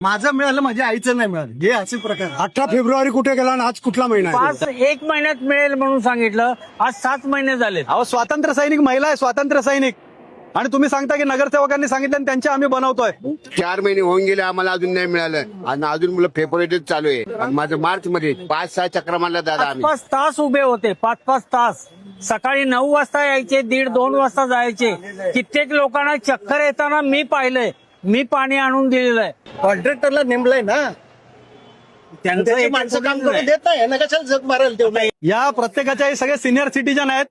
माझं मिळालं माझ्या आईचं नाही मिळालं, हे असे प्रकार. 18 फेब्रुवारी कुठे गेला आणि आज कुठला महिना आहे? 1 महिन्यात मिळेल म्हणून सांगितलं, आज 7 महिने झाले. अहो, स्वातंत्र्य सैनिक महिला आहे, स्वातंत्र्य सैनिक, आणि तुम्ही सांगता की नगरसेवकांनी सांगितलं आणि त्यांचे आम्ही बनवतोय. 4 महिने होऊन गेले, आम्हाला अजून नाही मिळालं आणि अजून मुलं फेब्रुवारीच चालू आहे. आणि माझं मार्च मध्ये 5-6 चक्र मारला दादा आम्ही. 5-5 तास उभे होते, 5-5 तास. सकाळी 9 वाजता यायचे, 1:30-2 वाजता जायचे. कित्येक लोकांना चक्कर येताना मी पाहिलंय, मी पाणी आणून दिलेलं आहे. कॉन्ट्रॅक्टरला नेमलंय ना, त्यांचं त्याची एक माणसं काम कुठून करून नाही. देत नाही ना, कशाला जग मारेल तेवढं. या प्रत्येकाच्या हे सगळे सिनियर सिटीजन आहेत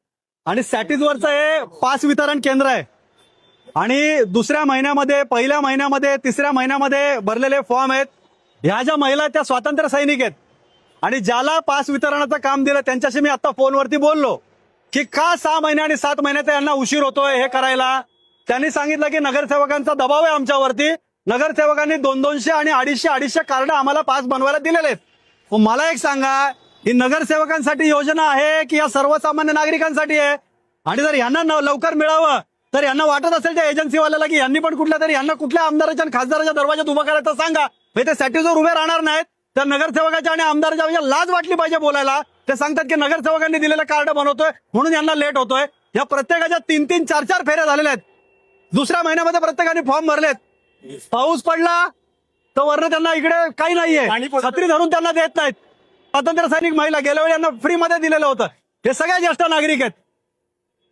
आणि सॅटिजवरचं हे पास वितरण केंद्र आहे. आणि दुसऱ्या महिन्यामध्ये, पहिल्या महिन्यामध्ये, तिसऱ्या महिन्यामध्ये भरलेले फॉर्म आहेत. ह्या ज्या महिला आहेत त्या स्वातंत्र्य सैनिक आहेत आणि ज्याला पास वितरणाचं काम दिलं त्यांच्याशी मी आता फोनवरती बोललो की का 6 महिने आणि 7 महिन्याचा यांना उशीर होतोय हे करायला. त्यांनी सांगितलं की नगरसेवकांचा दबाव आहे आमच्यावरती. नगरसेवकांनी 200 आणि 250 कार्ड आम्हाला पास बनवायला दिलेले आहेत. मग मला एक सांगा, ही नगरसेवकांसाठी योजना आहे की या सर्वसामान्य नागरिकांसाठी आहे? आणि जर यांना लवकर मिळावं तर यांना वाटत असेल त्या एजन्सीवाल्याला की यांनी पण कुठल्या तरी यांना कुठल्या आमदाराच्या आणि खासदाराच्या दरवाजात उभं करायचं सांगा. ते सॅटिजवर उभे राहणार नाहीत. तर नगरसेवकाच्या आणि आमदाराच्या म्हणजे लाज वाटली पाहिजे बोलायला. ते सांगतात की नगरसेवकांनी दिलेलं कार्ड बनवतोय म्हणून यांना लेट होतोय. या प्रत्येकाच्या 3-3, 4-4 फेऱ्या झालेल्या आहेत. दुसऱ्या महिन्यामध्ये प्रत्येकाने फॉर्म भरलेत. पाऊस पडला तर वरनं त्यांना इकडे काही नाहीये, छत्री धरून त्यांना देत नाहीत. स्वातंत्र्य सैनिक महिला गेल्या वेळी यांना फ्रीमध्ये दिलेलं होतं. हे सगळ्या ज्येष्ठ नागरिक आहेत.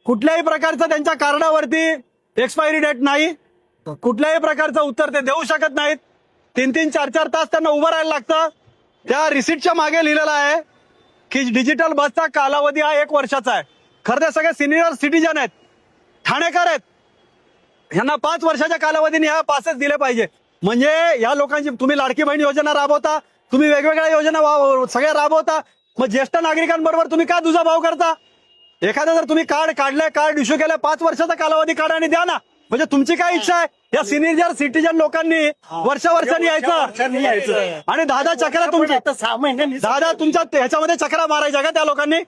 कुठल्याही प्रकारचं त्यांच्या कार्डावरती एक्सपायरी डेट नाही, कुठल्याही प्रकारचं उत्तर ते देऊ शकत नाहीत. 3-3, 4-4 तास त्यांना उभं राहायला लागतं. त्या रिसिटच्या मागे लिहिलेलं आहे की डिजिटल बसचा कालावधी हा 1 वर्षाचा आहे. खरं ते सगळे सिनियर सिटीजन आहेत, ठाणेकर आहेत. यांना 5 वर्षाच्या कालावधीने ह्या पासेस दिले पाहिजे. म्हणजे या लोकांची तुम्ही लाडकी बहीण योजना राबवता, तुम्ही वेगवेगळ्या योजना सगळ्या राबवता, मग ज्येष्ठ नागरिकांबरोबर तुम्ही का दुजाभाव करता? एखादं जर तुम्ही कार्ड काढलंय, कार्ड इश्यू केलंय, 5 वर्षाचा कालावधी काढा आणि द्या ना. म्हणजे तुमची काय इच्छा आहे? या सिनियर सिटीजन लोकांनी वर्षावर्षांनी यायचं आणि 10 चक्रा तुमच्या 6 महिन्यांनी 10 तुमच्या ह्याच्यामध्ये चक्रा मारायच्या का त्या लोकांनी?